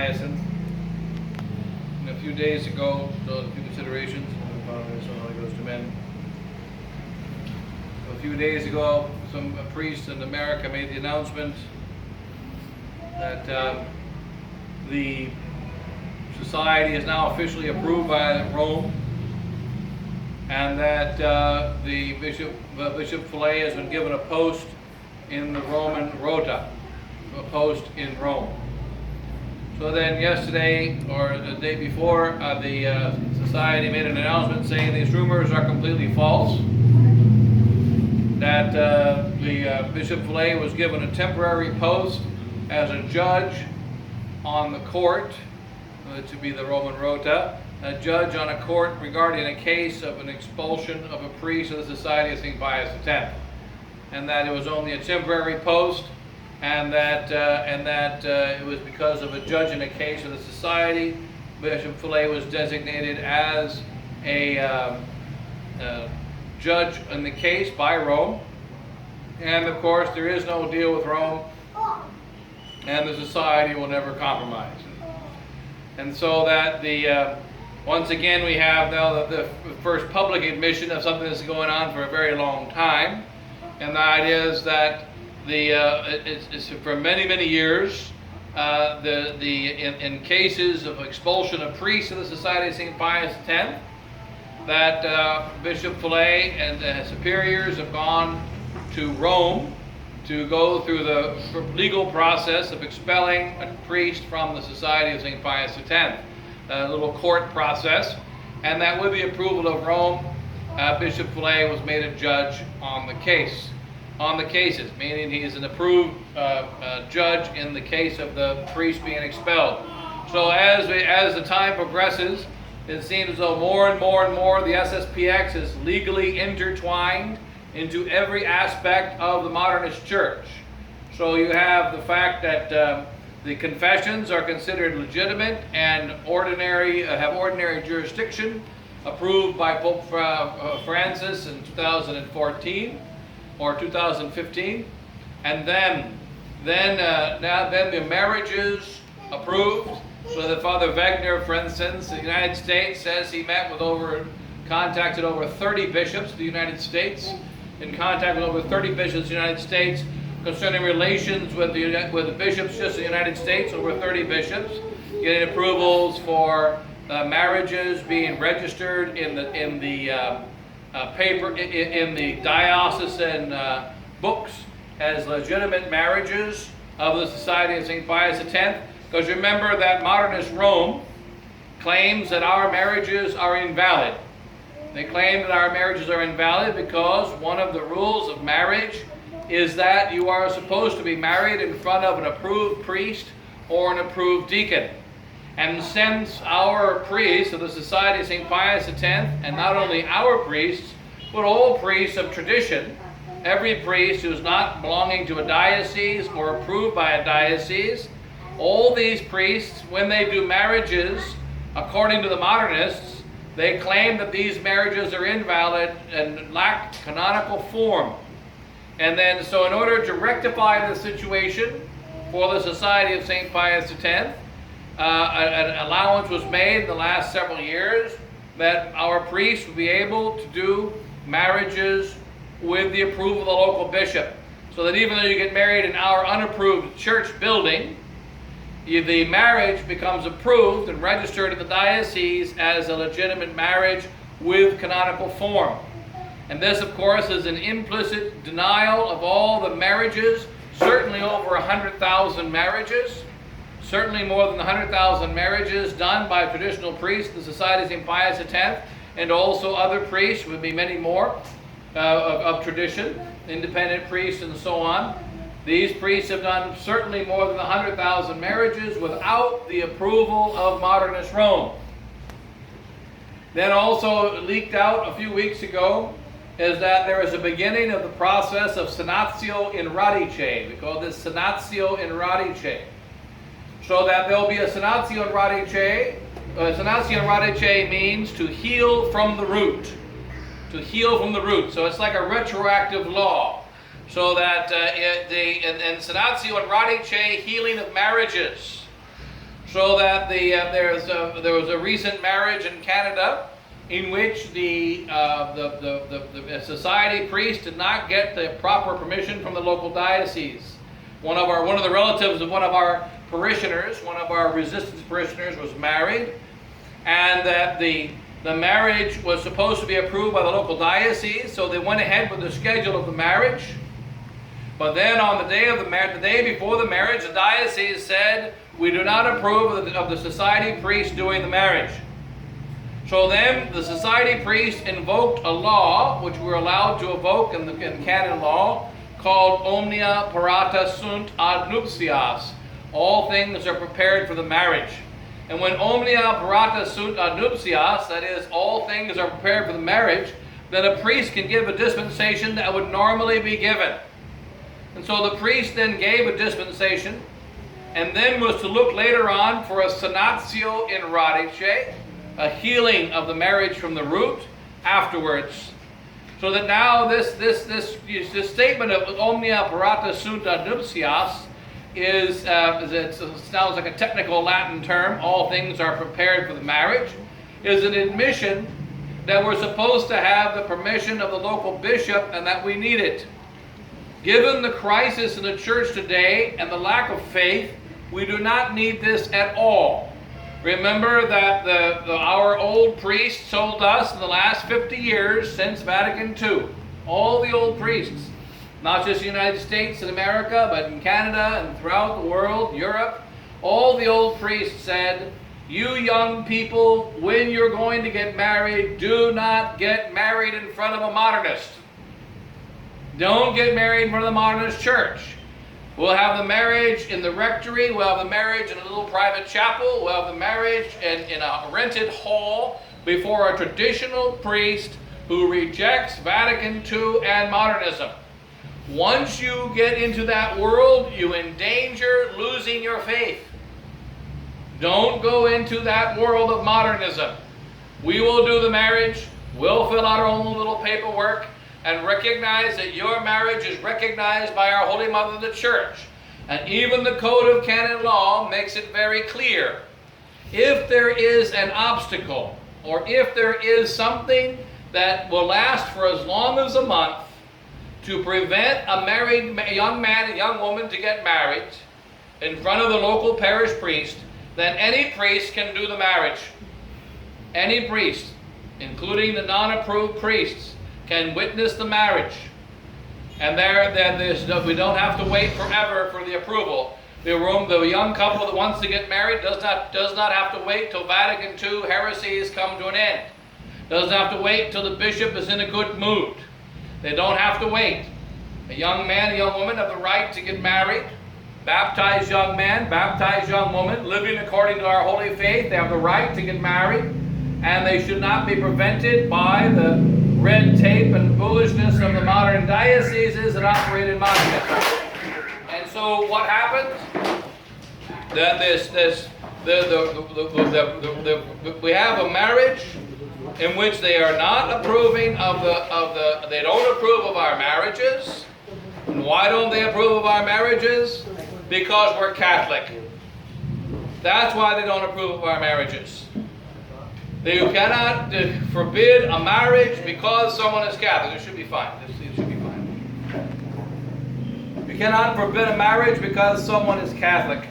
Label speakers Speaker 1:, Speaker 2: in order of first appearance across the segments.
Speaker 1: Hyacinth. And a few days ago, so a few considerations, it goes to men. A few days ago, a priest in America made the announcement that the society is now officially approved by Rome, and that the Bishop Fillet has been given a post in the Roman Rota, a post in Rome. So then yesterday, or the day before, the society made an announcement saying these rumors are completely false, that the Bishop Fillet was given a temporary post as a judge on the court, to be the Roman Rota, a judge on a court regarding a case of an expulsion of a priest of the Society of St. Pius X, and that it was only a temporary post, and that it was because of a judge in a case of the society. Bishop Fillet was designated as a judge in the case by Rome, and of course there is no deal with Rome, and the society will never compromise. And so that once again we have now the first public admission of something that's going on for a very long time, and that is that it's for many years in cases of expulsion of priests of the Society of St. Pius X, that Bishop Fillet and the superiors have gone to Rome to go through the legal process of expelling a priest from the Society of St. Pius X, a little court process, and that with the approval of Rome, Bishop Fillet was made a judge on the cases, meaning he is an approved judge in the case of the priest being expelled. So as the time progresses, it seems as though more and more the SSPX is legally intertwined into every aspect of the Modernist church. So you have the fact that the confessions are considered legitimate and have ordinary jurisdiction, approved by Pope Francis in 2014 or 2015, and then the marriages approved. So that Father Wegner, for instance, in the United States, says he met with contacted over 30 bishops of the United States, in contact with over 30 bishops of the United States concerning relations with the bishops just in the United States, over 30 bishops, getting approvals for marriages being registered in the diocesan books as legitimate marriages of the Society of St. Pius X. Because remember that Modernist Rome claims that our marriages are invalid. They claim that our marriages are invalid because one of the rules of marriage is that you are supposed to be married in front of an approved priest or an approved deacon. And since our priests of the Society of St. Pius X, and not only our priests, but all priests of tradition, every priest who is not belonging to a diocese or approved by a diocese, all these priests, when they do marriages, according to the Modernists, they claim that these marriages are invalid and lack canonical form. And then, so in order to rectify the situation for the Society of St. Pius X, an allowance was made in the last several years that our priests would be able to do marriages with the approval of the local bishop. So that even though you get married in our unapproved church building, the marriage becomes approved and registered in the diocese as a legitimate marriage with canonical form. And this, of course, is an implicit denial of all the marriages, certainly over 100,000 marriages, certainly more than 100,000 marriages done by traditional priests of the Society of St. Pius X, and also other priests, would be many more of tradition, independent priests and so on. These priests have done certainly more than 100,000 marriages without the approval of Modernist Rome. Then also leaked out a few weeks ago is that there is a beginning of the process of Senatio in Radice. We call this Senatio in Radice. So that there will be a Senatio in Radice. Senatio in Radice means to heal from the root. To heal from the root. So it's like a retroactive law. So that in Senatio in Radice, healing of marriages. So that there was a recent marriage in Canada in which the society priest did not get the proper permission from the local diocese. One of the relatives of one of our parishioners, one of our resistance parishioners, was married, and that the marriage was supposed to be approved by the local diocese, so they went ahead with the schedule of the marriage. But then on the day before the marriage, the diocese said, "We do not approve of the society priest doing the marriage." So then the society priest invoked a law, which we're allowed to evoke in canon law, called omnia parata sunt ad nuptias. All things are prepared for the marriage. And when omnia parata sunt ad nuptias, that is, all things are prepared for the marriage, then a priest can give a dispensation that would normally be given. And so the priest then gave a dispensation, and then was to look later on for a sanatio in radice, a healing of the marriage from the root afterwards. So that now this statement of omnia parata sunt ad nuptias it sounds like a technical Latin term, all things are prepared for the marriage, is an admission that we're supposed to have the permission of the local bishop and that we need it. Given the crisis in the church today and the lack of faith, we do not need this at all. Remember that our old priests told us in the last 50 years since Vatican II, all the old priests, not just the United States and America, but in Canada and throughout the world, Europe, all the old priests said, "You young people, when you're going to get married, do not get married in front of a modernist. Don't get married in front of the modernist church. We'll have the marriage in the rectory, we'll have the marriage in a little private chapel, we'll have the marriage in a rented hall before a traditional priest who rejects Vatican II and modernism. Once you get into that world, you endanger losing your faith. Don't go into that world of modernism. We will do the marriage, we'll fill out our own little paperwork, and recognize that your marriage is recognized by our Holy Mother the Church. And even the Code of Canon Law makes it very clear. If there is an obstacle, or if there is something that will last for as long as a month to prevent a married young man and young woman to get married in front of the local parish priest, then any priest can do the marriage. Any priest, including the non-approved priests, can witness the marriage, and we don't have to wait forever for the approval. The young couple that wants to get married does not have to wait till Vatican II heresies come to an end. Doesn't have to wait till the bishop is in a good mood. They don't have to wait. A young man, a young woman have the right to get married. Baptized young man, baptized young woman, living according to our holy faith, they have the right to get married, and they should not be prevented by the red tape and foolishness of the modern dioceses that operate in modernism. And so what happens? That we have a marriage in which they are not approving they don't approve of our marriages. And why don't they approve of our marriages? Because we're Catholic. That's why they don't approve of our marriages. You cannot forbid a marriage because someone is Catholic. It should be fine. It should be fine. You cannot forbid a marriage because someone is Catholic.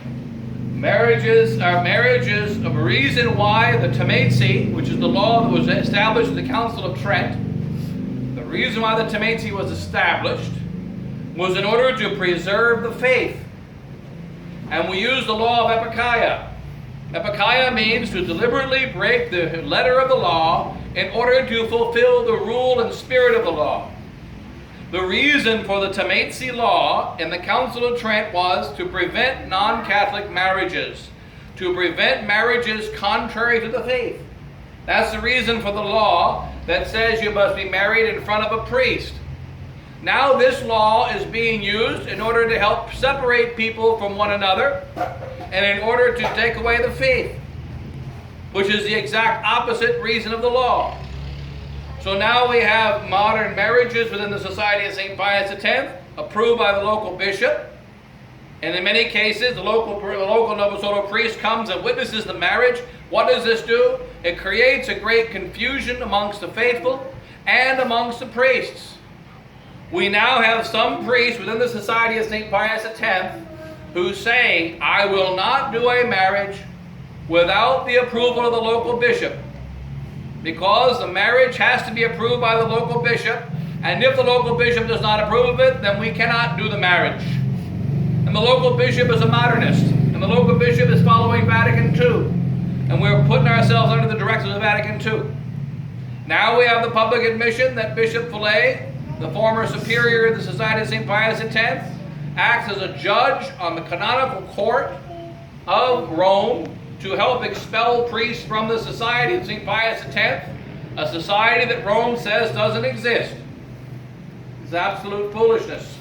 Speaker 1: Marriages are marriages. A reason why the Timothy, which is the law that was established in the Council of Trent, the reason why the Timothy was established was in order to preserve the faith. And we use the law of epikeia. Epikeia means to deliberately break the letter of the law in order to fulfill the rule and spirit of the law. The reason for the Timothy law in the Council of Trent was to prevent non-Catholic marriages, to prevent marriages contrary to the faith. That's the reason for the law that says you must be married in front of a priest. Now this law is being used in order to help separate people from one another and in order to take away the faith, which is the exact opposite reason of the law. So now we have modern marriages within the Society of St. Pius X, approved by the local bishop. And in many cases, the local Novus Ordo priest comes and witnesses the marriage. What does this do? It creates a great confusion amongst the faithful and amongst the priests. We now have some priests within the Society of St. Pius X who say, I will not do a marriage without the approval of the local bishop, because the marriage has to be approved by the local bishop, and if the local bishop does not approve of it, then we cannot do the marriage. And the local bishop is a modernist, and the local bishop is following Vatican II, and we're putting ourselves under the directions of Vatican II. Now we have the public admission that Bishop Fillet, the former superior of the Society of St. Pius X, acts as a judge on the canonical court of Rome to help expel priests from the Society of St. Pius X, a society that Rome says doesn't exist. It's absolute foolishness.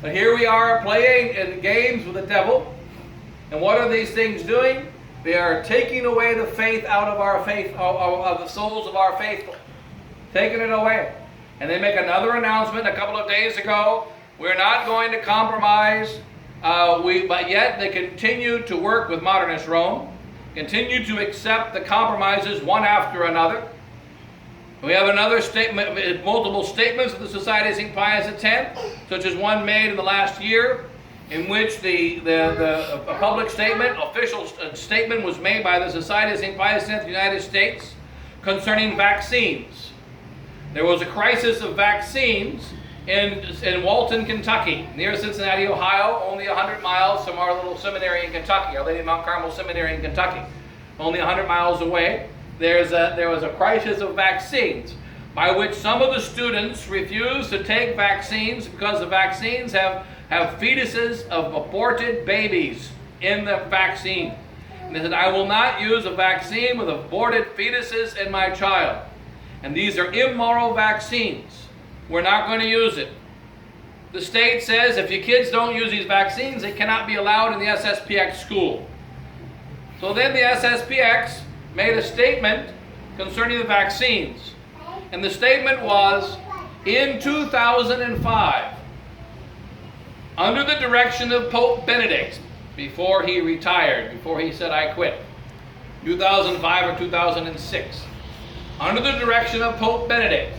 Speaker 1: But here we are playing in games with the devil. And what are these things doing? They are taking away the faith out of our faith, of the souls of our faithful. Taking it away. And they make another announcement a couple of days ago. We're not going to compromise, but yet they continue to work with Modernist Rome, continue to accept the compromises one after another. We have another statement, multiple statements of the Society of St. Pius X, such as one made in the last year, in which a public statement, official statement was made by the Society of St. Pius X of the United States concerning vaccines. There was a crisis of vaccines in Walton, Kentucky, near Cincinnati, Ohio, only 100 miles from our little seminary in Kentucky, Our Lady of Mount Carmel Seminary in Kentucky, only 100 miles away. There was a crisis of vaccines, by which some of the students refused to take vaccines because the vaccines have fetuses of aborted babies in the vaccine. And they said, I will not use a vaccine with aborted fetuses in my child. And these are immoral vaccines. We're not going to use it. The state says if your kids don't use these vaccines, they cannot be allowed in the SSPX school. So then the SSPX made a statement concerning the vaccines. And the statement was, in 2005, under the direction of Pope Benedict, before he retired, before he said, I quit, 2005 or 2006, under the direction of Pope Benedict,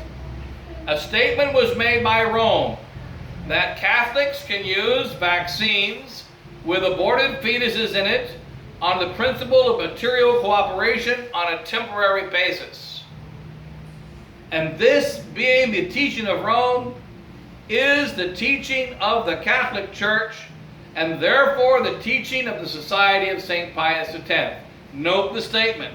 Speaker 1: a statement was made by Rome that Catholics can use vaccines with aborted fetuses in it on the principle of material cooperation on a temporary basis. And this, being the teaching of Rome, is the teaching of the Catholic Church, and therefore the teaching of the Society of St. Pius X. Note the statement.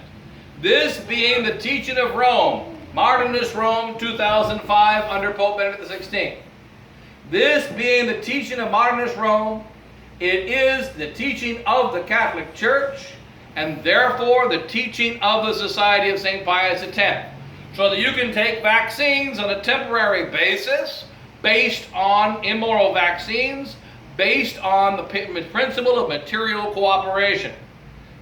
Speaker 1: This being the teaching of Rome, Modernist Rome 2005 under Pope Benedict XVI. This being the teaching of Modernist Rome, it is the teaching of the Catholic Church, and therefore the teaching of the Society of St. Pius X. So that you can take vaccines on a temporary basis, based on immoral vaccines, based on the principle of material cooperation.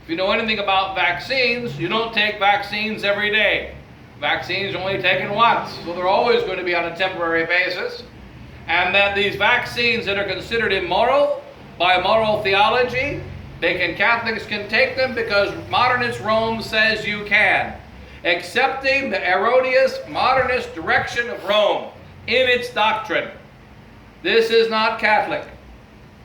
Speaker 1: If you know anything about vaccines, you don't take vaccines every day. Vaccines are only taken once, so they're always going to be on a temporary basis. And that these vaccines that are considered immoral by moral theology, Catholics can take them because Modernist Rome says you can, accepting the erroneous modernist direction of Rome in its doctrine. This is not Catholic.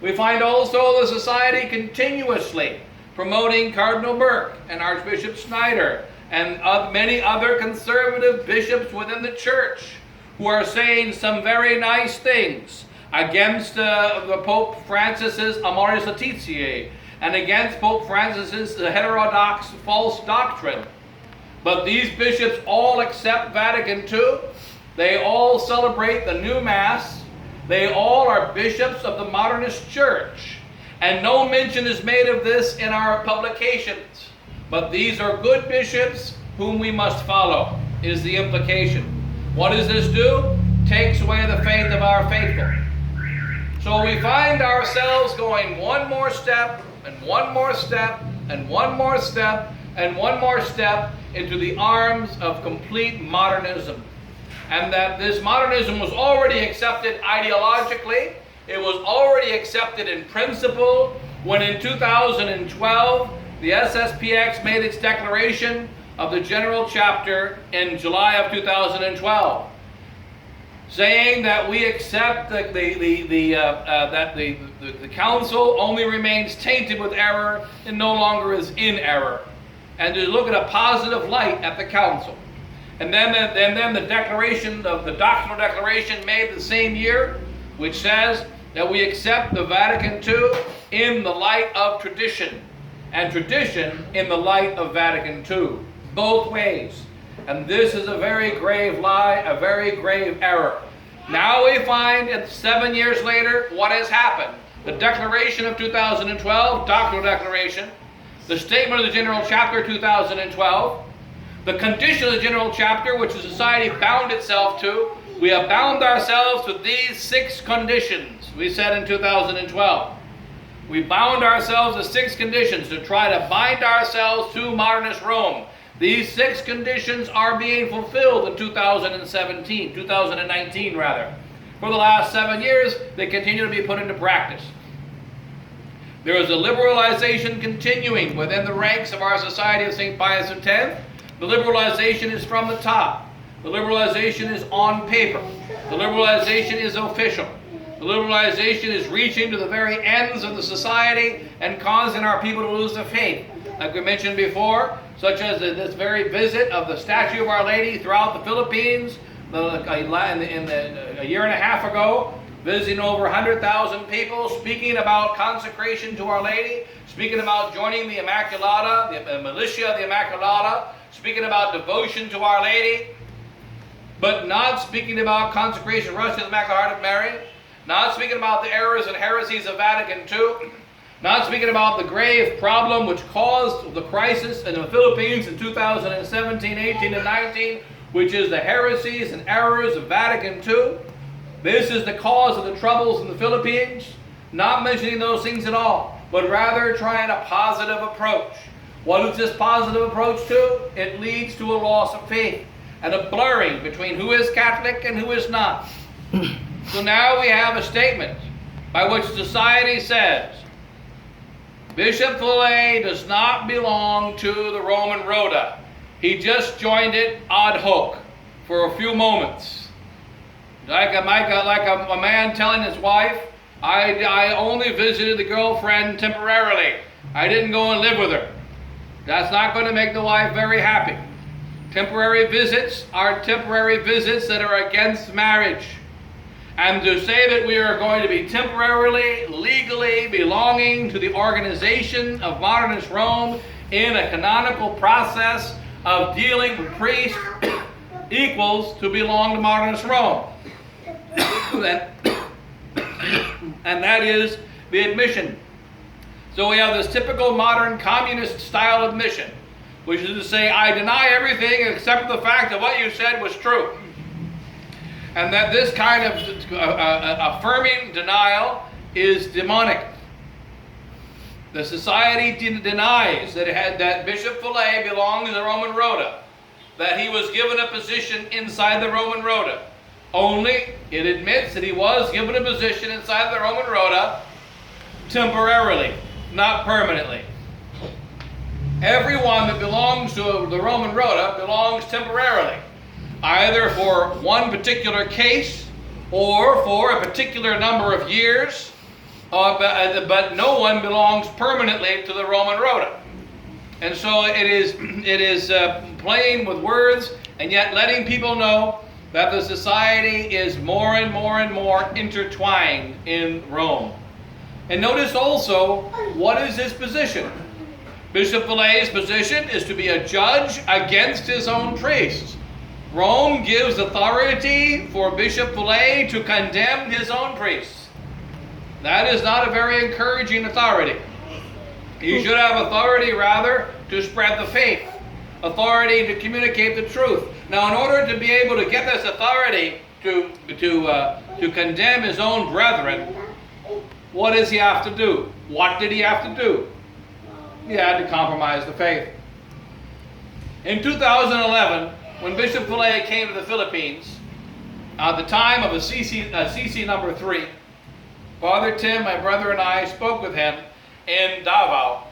Speaker 1: We find also the Society continuously promoting Cardinal Burke and Archbishop Snyder and many other conservative bishops within the church who are saying some very nice things against the Pope Francis's Amoris Laetitia and against Pope Francis's heterodox false doctrine. But these bishops all accept Vatican II. They all celebrate the new Mass. They all are bishops of the Modernist Church. And no mention is made of this in our publications. But these are good bishops whom we must follow, is the implication. What does this do? Takes away the faith of our faithful. So we find ourselves going one more step, and one more step, and one more step, and one more step into the arms of complete modernism. And that this modernism was already accepted ideologically It was already accepted in principle when in 2012 the SSPX made its declaration of the General Chapter in July of 2012, saying that we accept that the council only remains tainted with error and no longer is in error, and to look at a positive light at the council. And then the declaration of the doctrinal declaration made the same year, which says that we accept the Vatican II in the light of tradition, and tradition in the light of Vatican II, both ways. And this is a very grave lie, a very grave error. Now we find that 7 years later, what has happened? The Declaration of 2012, Doctrinal Declaration, the Statement of the General Chapter 2012, the condition of the General Chapter, which the Society bound itself to. We have bound ourselves to these 6 conditions, we said in 2012. We bound ourselves to 6 conditions to try to bind ourselves to Modernist Rome. These 6 conditions are being fulfilled in 2019 rather. For the last 7 years, they continue to be put into practice. There is a liberalization continuing within the ranks of our Society of St. Pius X. The liberalization is from the top. The liberalization is on paper. The liberalization is official. The liberalization is reaching to the very ends of the society and causing our people to lose their faith. Like we mentioned before, such as this very visit of the statue of Our Lady throughout the Philippines a year and a half ago, visiting over 100,000 people, speaking about consecration to Our Lady, speaking about joining the Immaculata, the militia of the Immaculata, speaking about devotion to Our Lady, but not speaking about consecration of Russia to the Immaculate Heart of Mary, not speaking about the errors and heresies of Vatican II, not speaking about the grave problem which caused the crisis in the Philippines in 2017, 18, and 19, which is the heresies and errors of Vatican II. This is the cause of the troubles in the Philippines. Not mentioning those things at all, but rather trying a positive approach. What is this positive approach to? It leads to a loss of faith and a blurring between who is Catholic and who is not. So now we have a statement by which society says Bishop Fillet does not belong to the Roman Rota. He just joined it ad hoc for a few moments. Like a man telling his wife, I only visited the girlfriend temporarily. I didn't go and live with her. That's not going to make the wife very happy. Temporary visits are temporary visits that are against marriage. And to say that we are going to be temporarily, legally belonging to the organization of Modernist Rome in a canonical process of dealing with priests equals to belong to Modernist Rome. And that is the admission. So we have this typical modern communist style admission, which is to say, I deny everything except the fact that what you said was true. And that this kind of affirming denial is demonic. The society denies that Bishop Fillet belongs to the Roman Rota, that he was given a position inside the Roman Rota. Only it admits that he was given a position inside the Roman Rota temporarily, not permanently. Everyone that belongs to the Roman Rota belongs temporarily, either for one particular case or for a particular number of years, but no one belongs permanently to the Roman Rota. And so it is playing with words and yet letting people know that the society is more and more and more intertwined in Rome. And notice also, what is his position? Bishop Fillet's position is to be a judge against his own priests. Rome gives authority for Bishop Fillet to condemn his own priests. That is not a very encouraging authority. He should have authority, rather, to spread the faith, authority to communicate the truth. Now, in order to be able to get this authority to condemn his own brethren, what does he have to do? What did he have to do? He had to compromise the faith. In 2011, when Bishop Fillet came to the Philippines, at the time of the CC number 3, Father Tim, my brother, and I spoke with him in Davao.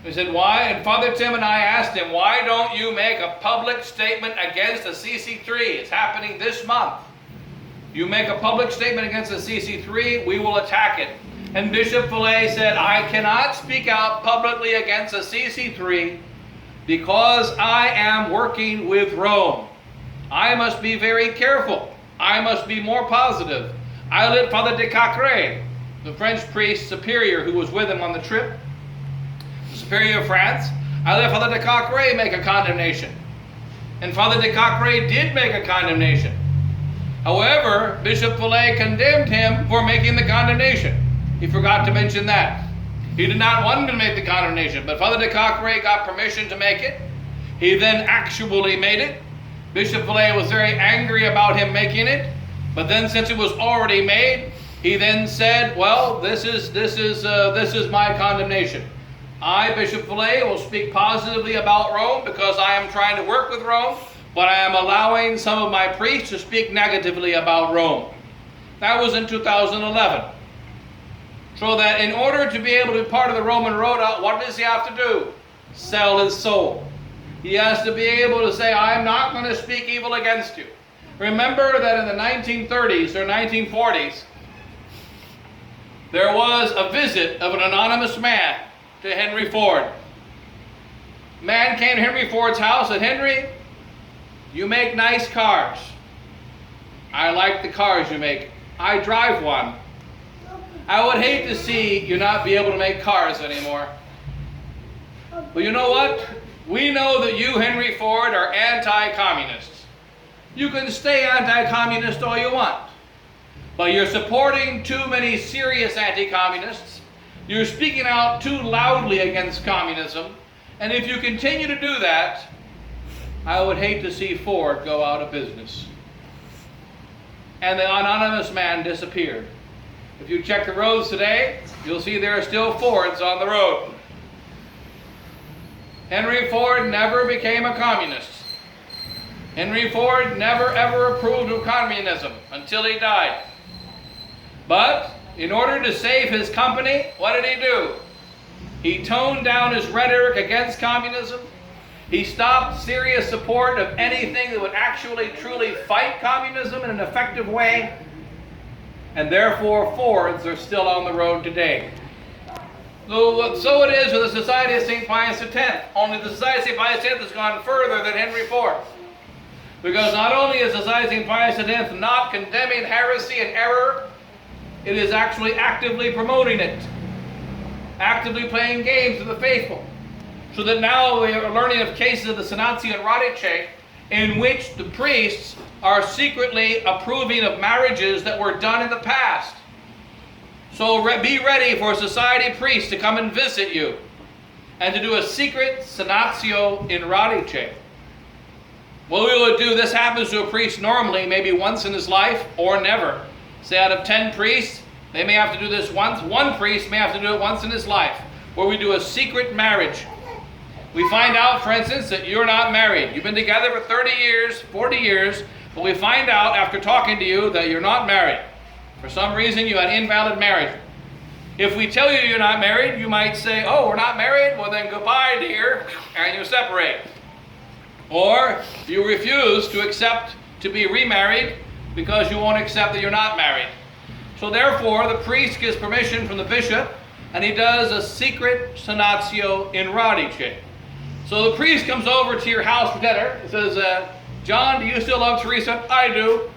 Speaker 1: We said, why? And Father Tim and I asked him, why don't you make a public statement against the CC3? It's happening this month. You make a public statement against the CC3, we will attack it. And Bishop Fillet said, I cannot speak out publicly against the CC3 because I am working with Rome. I must be very careful. I must be more positive. I let Father de Cacré, the French priest superior who was with him on the trip, the superior of France, I let Father de Cacré make a condemnation. And Father de Cacré did make a condemnation. However, Bishop Fillet condemned him for making the condemnation. He forgot to mention that. He did not want him to make the condemnation, but Father de Cacré got permission to make it. He then actually made it. Bishop Fillet was very angry about him making it, but then since it was already made, he then said, well, this is my condemnation. I, Bishop Fillet, will speak positively about Rome because I am trying to work with Rome, but I am allowing some of my priests to speak negatively about Rome. That was in 2011. So that in order to be able to be part of the Roman Road, what does he have to do? Sell his soul. He has to be able to say, I'm not going to speak evil against you. Remember that in the 1930s or 1940s, there was a visit of an anonymous man to Henry Ford. Man came to Henry Ford's house and said, Henry, you make nice cars. I like the cars you make. I drive one. I would hate to see you not be able to make cars anymore. But you know what? We know that you, Henry Ford, are anti-communists. You can stay anti-communist all you want. But you're supporting too many serious anti-communists. You're speaking out too loudly against communism. And if you continue to do that, I would hate to see Ford go out of business. And the anonymous man disappeared. If you check the roads today, you'll see there are still Fords on the road. Henry Ford never became a communist. Henry Ford never ever approved of communism until he died. But in order to save his company, what did he do? He toned down his rhetoric against communism. He stopped serious support of anything that would actually truly fight communism in an effective way. And therefore, Fords are still on the road today. So it is with the Society of St. Pius X. Only the Society of St. Pius X has gone further than Henry Ford. Because not only is the Society of St. Pius X not condemning heresy and error, it is actually actively promoting it. Actively playing games with the faithful. So that now we are learning of cases of the Senatio and Radice in which the priests are secretly approving of marriages that were done in the past. So be ready for a society priest to come and visit you and to do a secret Senatio in Radice. What we would do, this happens to a priest normally, maybe once in his life or never. Say out of 10 priests, they may have to do this once. One priest may have to do it once in his life, where we do a secret marriage. We find out, for instance, that you're not married. You've been together for 30 years, 40 years, but we find out after talking to you that you're not married. For some reason, you had invalid marriage. If we tell you you're not married, you might say, oh, we're not married? Well, then goodbye, dear, and you separate. Or you refuse to accept to be remarried because you won't accept that you're not married. So therefore, the priest gives permission from the bishop, and he does a secret Senatio in Radice. So the priest comes over to your house for dinner and says, John, do you still love Teresa? I do.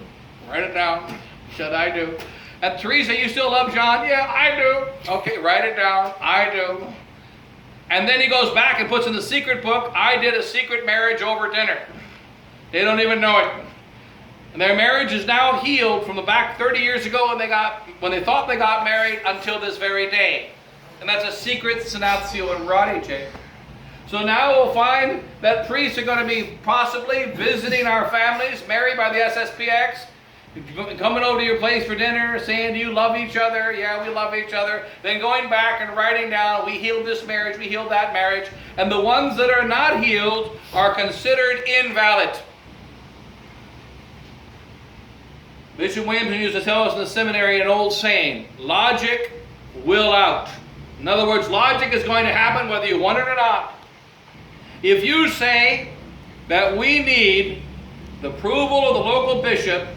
Speaker 1: Write it down. He said, I do. And Teresa, you still love John? Yeah, I do. Okay, write it down. I do. And then he goes back and puts in the secret book, I did a secret marriage over dinner. They don't even know it. And their marriage is now healed from the back 30 years ago when they thought they got married until this very day. And that's a secret Senatio in Radice. So now we'll find that priests are going to be possibly visiting our families, married by the SSPX, coming over to your place for dinner, saying, do you love each other? Yeah, we love each other. Then going back and writing down, we healed this marriage, we healed that marriage. And the ones that are not healed are considered invalid. Bishop Williamson used to tell us in the seminary an old saying, logic will out. In other words, logic is going to happen whether you want it or not. If you say that we need the approval of the local bishop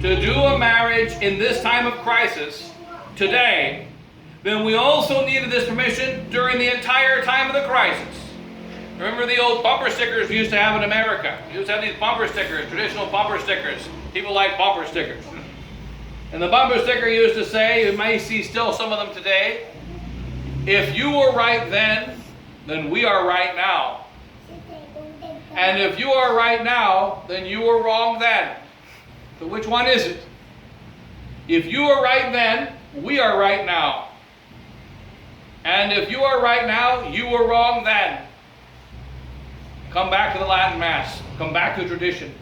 Speaker 1: to do a marriage in this time of crisis today, then we also needed this permission during the entire time of the crisis. Remember the old bumper stickers we used to have in America? We used to have these bumper stickers, traditional bumper stickers. People like bumper stickers. And the bumper sticker used to say, you may see still some of them today, if you were right then we are right now. And if you are right now, then you were wrong then. So which one is it? If you are right then, we are right now. And if you are right now, you were wrong then. Come back to the Latin Mass. Come back to tradition.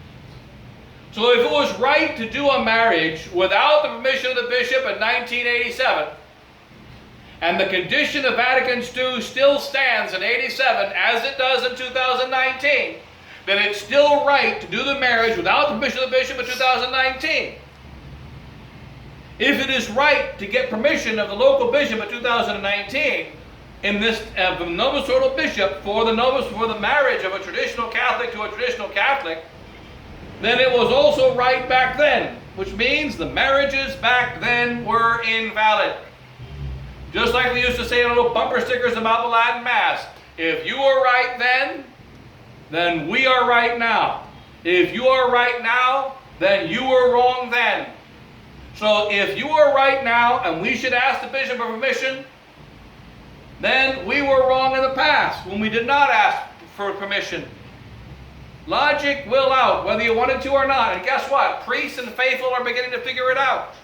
Speaker 1: So if it was right to do a marriage without the permission of the bishop in 1987, and the condition of Vatican II still stands in 87 as it does in 2019, then it's still right to do the marriage without the permission of the bishop in 2019. If it is right to get permission of the local bishop in 2019 in this novus ordo bishop for the marriage of a traditional Catholic to a traditional Catholic, then it was also right back then, which means the marriages back then were invalid. Just like we used to say in little bumper stickers about the Latin Mass, if you were right then we are right now. If you are right now, then you were wrong then. So if you are right now and we should ask the bishop for permission, then we were wrong in the past when we did not ask for permission. Logic will out, whether you wanted to or not. And guess what? Priests and faithful are beginning to figure it out.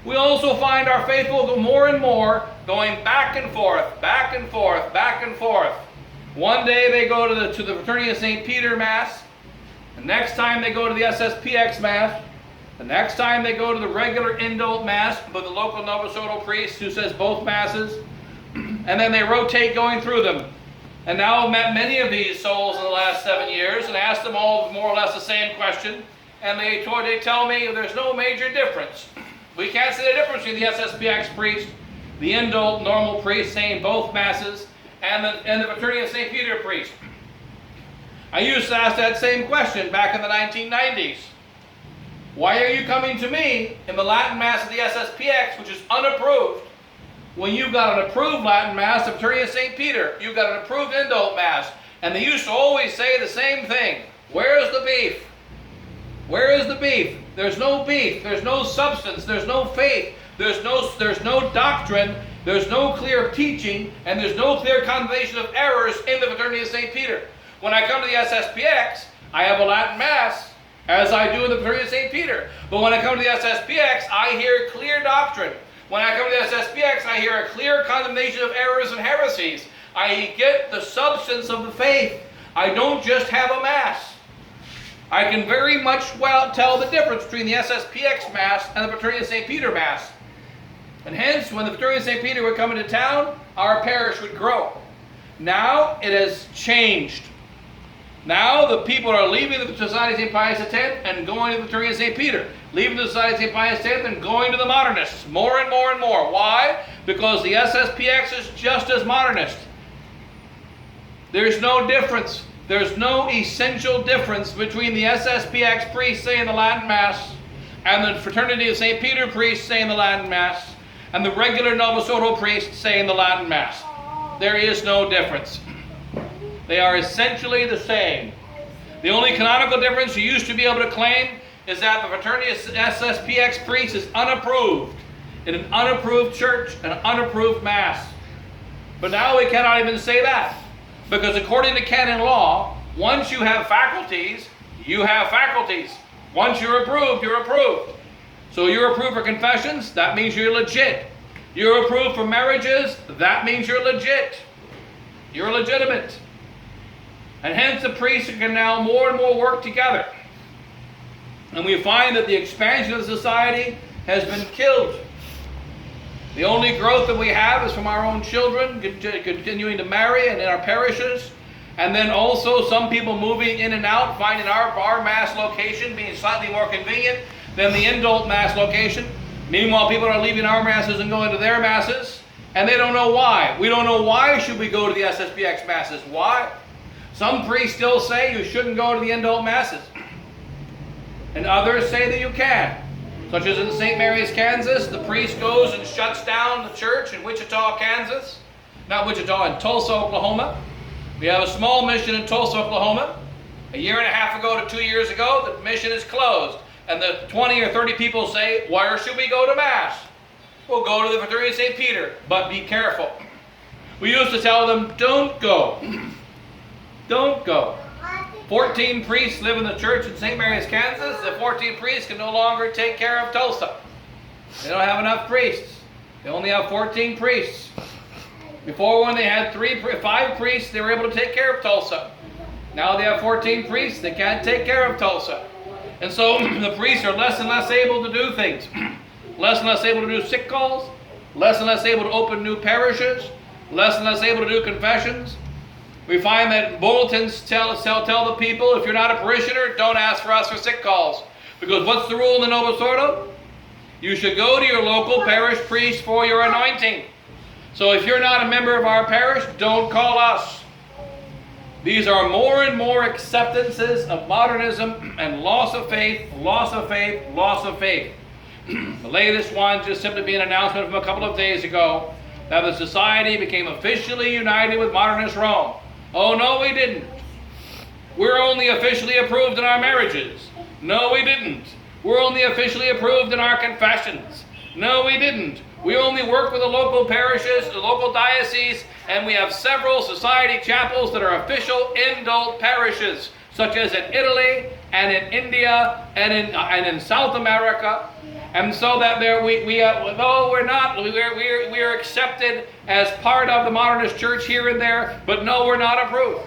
Speaker 1: We also find our faithful more and more going back and forth, back and forth, back and forth. One day they go to the Fraternity of St. Peter Mass. The next time they go to the SSPX Mass. The next time they go to the regular indult Mass with the local Novus Ordo priest who says both Masses. And then they rotate going through them. And now I've met many of these souls in the last 7 years and asked them all more or less the same question. And they tell me there's no major difference. We can't see the difference between the SSPX priest, the indult normal priest saying both Masses, and the Fraternity of St. Peter priest. I used to ask that same question back in the 1990s. Why are you coming to me in the Latin Mass of the SSPX, which is unapproved, when you've got an approved Latin Mass of Fraternity of St. Peter? You've got an approved indult Mass. And they used to always say the same thing. Where's the beef? Where is the beef? There's no beef. There's no substance. There's no faith. There's no doctrine. There's no clear teaching. And there's no clear condemnation of errors in the Fraternity of St. Peter. When I come to the SSPX, I have a Latin Mass, as I do in the Fraternity of St. Peter. But when I come to the SSPX, I hear clear doctrine. When I come to the SSPX, I hear a clear condemnation of errors and heresies. I get the substance of the faith. I don't just have a Mass. I can very much well tell the difference between the SSPX Mass and the Fraternity of St. Peter Mass. And hence, when the Fraternity of St. Peter would come into town, our parish would grow. Now it has changed. Now the people are leaving the Society of St. Pius X and going to the Fraternity of St. Peter. Leaving the Society of St. Pius X and going to the Modernists. More and more and more. Why? Because the SSPX is just as modernist. There's no difference. There's no essential difference between the SSPX priest saying the Latin Mass and the Fraternity of St. Peter priest saying the Latin Mass and the regular Novus Ordo priest saying the Latin Mass. There is no difference. They are essentially the same. The only canonical difference you used to be able to claim is that the Fraternity of SSPX priest is unapproved in an unapproved church and an unapproved Mass. But now we cannot even say that. Because according to canon law, once you have faculties, you have faculties. Once you're approved, you're approved. So you're approved for confessions, that means you're legit. You're approved for marriages, that means you're legit. You're legitimate. And hence the priests can now more and more work together. And we find that the expansion of the society has been killed. The only growth that we have is from our own children continuing to marry and in our parishes. And then also some people moving in and out, finding our Mass location being slightly more convenient than the indult Mass location. Meanwhile, people are leaving our Masses and going to their Masses, and they don't know why. We don't know why should we go to the SSPX Masses. Why? Some priests still say you shouldn't go to the indult Masses, and others say that you can. Such as in St. Mary's, Kansas, the priest goes and shuts down the church in Wichita, Kansas. Not Wichita, in Tulsa, Oklahoma. We have a small mission in Tulsa, Oklahoma. A year and a half ago to 2 years ago, the mission is closed. And the 20 or 30 people say, where should we go to Mass? We'll go to the Fraternity of St. Peter, but be careful. We used to tell them, don't go. Don't go. 14 priests live in the church in St. Mary's, Kansas. The 14 priests can no longer take care of Tulsa. They don't have enough priests. They only have 14 priests. Before, when they had 5 priests, they were able to take care of Tulsa. Now they have 14 priests, they can't take care of Tulsa. And so the priests are less and less able to do things. Less and less able to do sick calls, less and less able to open new parishes, less and less able to do confessions. We find that bulletins tell the people, if you're not a parishioner, don't ask for us for sick calls. Because what's the rule in the Novus Ordo? You should go to your local parish priest for your anointing. So if you're not a member of our parish, don't call us. These are more and more acceptances of modernism and loss of faith, loss of faith, loss of faith. The latest one just simply being an announcement from a couple of days ago that the society became officially united with Modernist Rome. Oh, no, we didn't. We're only officially approved in our marriages. No, we didn't. We're only officially approved in our confessions. No, we didn't. We only work with the local parishes, the local dioceses, and we have several society chapels that are official indult parishes, such as in Italy and in India and in South America. And so that we are accepted as part of the Modernist Church here and there, but no, we're not approved.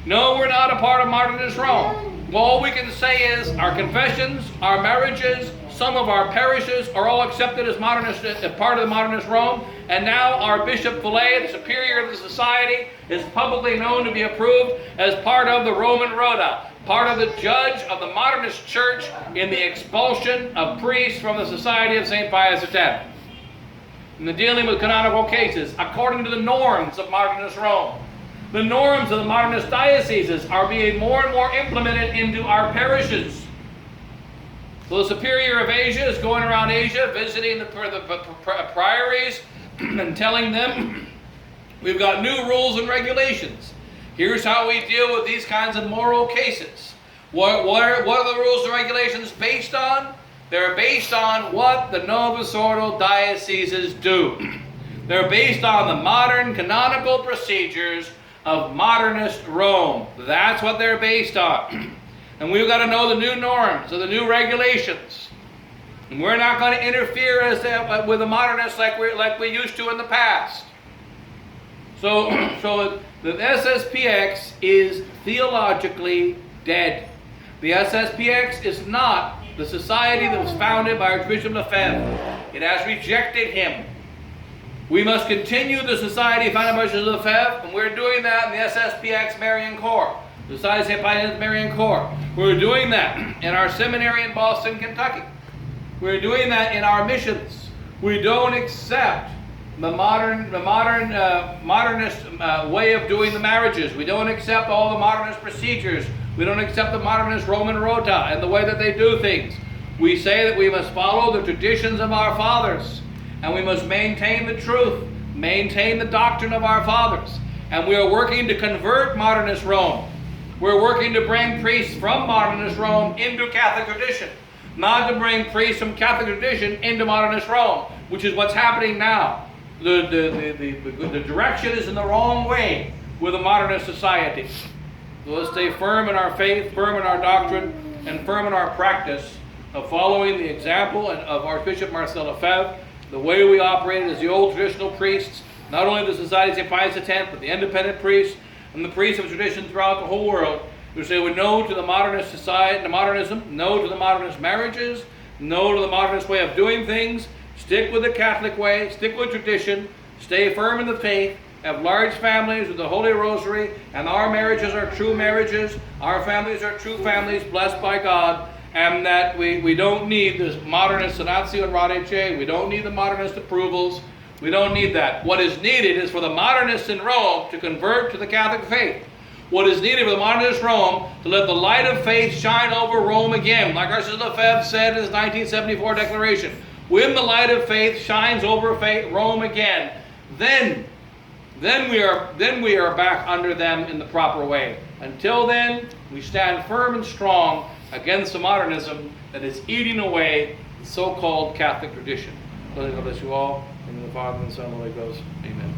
Speaker 1: No, we're not a part of Modernist Rome. Well, all we can say is our confessions, our marriages, some of our parishes are all accepted as Modernist, as part of the Modernist Rome, and now our Bishop Fillet, the superior of the society, is publicly known to be approved as part of the Roman Rota, part of the judge of the Modernist Church in the expulsion of priests from the Society of St. Pius X. In the dealing with canonical cases, according to the norms of Modernist Rome, the norms of the Modernist dioceses are being more and more implemented into our parishes. So the Superior of Asia is going around Asia, visiting the priories and telling them, we've got new rules and regulations. Here's how we deal with these kinds of moral cases. What are the rules and regulations based on? They're based on what the Novus Ordo dioceses do. They're based on the modern canonical procedures of Modernist Rome. That's what they're based on. And we've got to know the new norms or the new regulations. And we're not going to interfere with the Modernists like we used to in the past. So the SSPX is theologically dead. The SSPX is not the society that was founded by Archbishop Lefebvre. It has rejected him. We must continue the society founded by Archbishop Lefebvre, and we're doing that in the SSPX Marian Corps. The Society of St. Pius Marian Corps. We're doing that in our seminary in Boston, Kentucky. We're doing that in our missions. We don't accept the modernist way of doing the marriages. We don't accept all the modernist procedures. We don't accept the modernist Roman Rota and the way that they do things. We say that we must follow the traditions of our fathers, and we must maintain the truth, maintain the doctrine of our fathers. And we are working to convert Modernist Rome. We're working to bring priests from Modernist Rome into Catholic tradition, not to bring priests from Catholic tradition into Modernist Rome, which is what's happening now. The direction is in the wrong way with the Modernist society. So let's stay firm in our faith, firm in our doctrine, and firm in our practice of following the example of Archbishop Marcel Lefebvre. The way we operated as the old traditional priests, not only the Society of St. Pius X, but the independent priests, and the priests of tradition throughout the whole world, who say we no to the modernist society, the modernism, no to the modernist marriages, no to the modernist way of doing things, stick with the Catholic way, stick with tradition, stay firm in the faith, have large families with the Holy Rosary, and our marriages are true marriages, our families are true families blessed by God, and that we don't need this modernist Donatio and Radice. We don't need the modernist approvals. We don't need that. What is needed is for the modernists in Rome to convert to the Catholic faith. What is needed for the modernist Rome to let the light of faith shine over Rome again. Like Archbishop Lefebvre said in his 1974 declaration, when the light of faith shines over Rome again, then we are back under them in the proper way. Until then, we stand firm and strong against the modernism that is eating away the so-called Catholic tradition. God bless you all. In the name of the Father, and the Son, and the Holy Ghost. Amen.